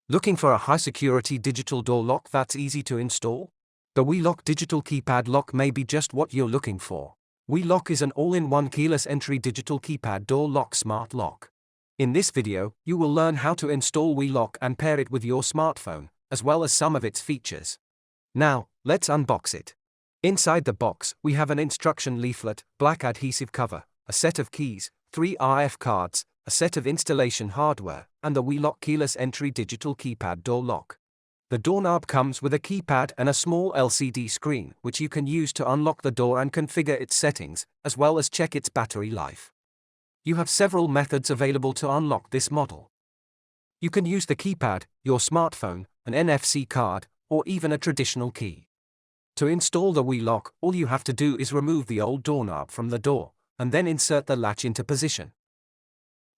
Looking for a high-security digital door lock that's easy to install? The WeLock digital keypad lock may be just what you're looking for. WeLock is an all-in-one keyless entry digital keypad door lock smart lock. In this video, you will learn how to install WeLock and pair it with your smartphone, as well as some of its features. Now, let's unbox it. Inside the box, we have an instruction leaflet, black adhesive cover, a set of keys, 3 RF cards, a set of installation hardware, and the WeLock keyless entry digital keypad door lock. The doorknob comes with a keypad and a small LCD screen, which you can use to unlock the door and configure its settings, as well as check its battery life. You have several methods available to unlock this model. You can use the keypad, your smartphone, an NFC card, or even a traditional key. To install the WeLock, all you have to do is remove the old doorknob from the door, and then insert the latch into position.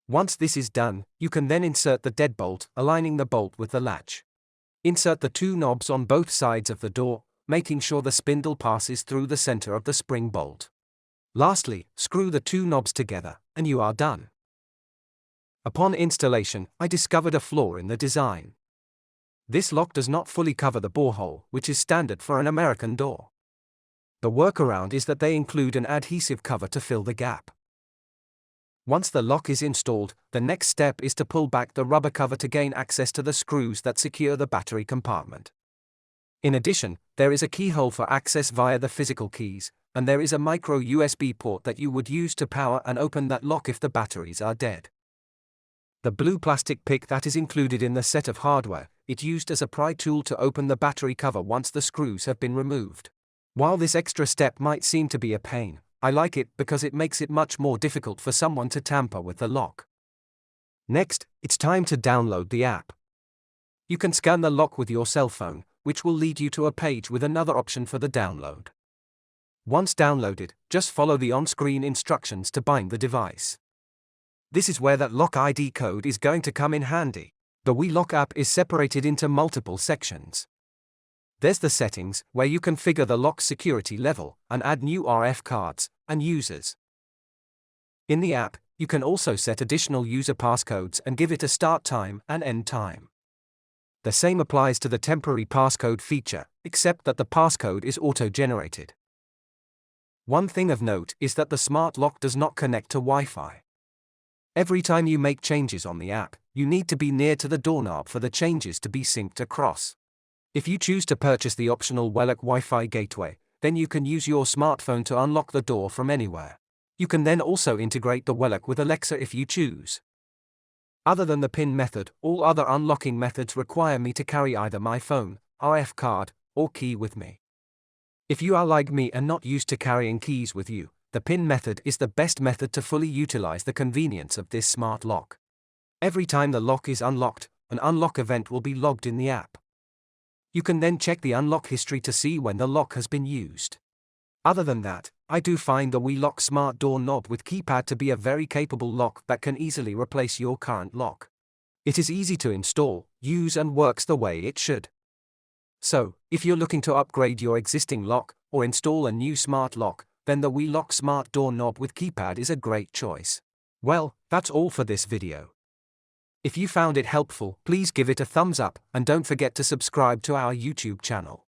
Once this is done, you can then insert the deadbolt, aligning the bolt with the latch. Insert the 2 knobs on both sides of the door, making sure the spindle passes through the center of the spring bolt. Lastly, screw the 2 knobs together, and you are done. Upon installation, I discovered a flaw in the design. This lock does not fully cover the borehole, which is standard for an American door. The workaround is that they include an adhesive cover to fill the gap. Once the lock is installed, the next step is to pull back the rubber cover to gain access to the screws that secure the battery compartment. In addition, there is a keyhole for access via the physical keys, and there is a micro USB port that you would use to power and open that lock if the batteries are dead. The blue plastic pick that is included in the set of hardware, it's used as a pry tool to open the battery cover once the screws have been removed. While this extra step might seem to be a pain, I like it because it makes it much more difficult for someone to tamper with the lock. Next, it's time to download the app. You can scan the lock with your cell phone, which will lead you to a page with another option for the download. Once downloaded, just follow the on-screen instructions to bind the device. This is where that lock ID code is going to come in handy. The WeLock app is separated into multiple sections. There's the settings, where you configure the lock's security level, and add new RF cards, and users. In the app, you can also set additional user passcodes and give it a start time and end time. The same applies to the temporary passcode feature, except that the passcode is auto-generated. One thing of note is that the smart lock does not connect to Wi-Fi. Every time you make changes on the app, you need to be near to the doorknob for the changes to be synced across. If you choose to purchase the optional WELOCK Wi-Fi gateway, then you can use your smartphone to unlock the door from anywhere. You can then also integrate the WeLock with Alexa if you choose. Other than the PIN method, all other unlocking methods require me to carry either my phone, RF card, or key with me. If you are like me and not used to carrying keys with you, the PIN method is the best method to fully utilize the convenience of this smart lock. Every time the lock is unlocked, an unlock event will be logged in the app. You can then check the unlock history to see when the lock has been used. Other than that, I do find the WeLock smart door knob with keypad to be a very capable lock that can easily replace your current lock. It is easy to install, use and works the way it should. So, if you're looking to upgrade your existing lock, or install a new smart lock, then the WeLock smart door knob with keypad is a great choice. Well, that's all for this video. If you found it helpful, please give it a thumbs up, and don't forget to subscribe to our YouTube channel.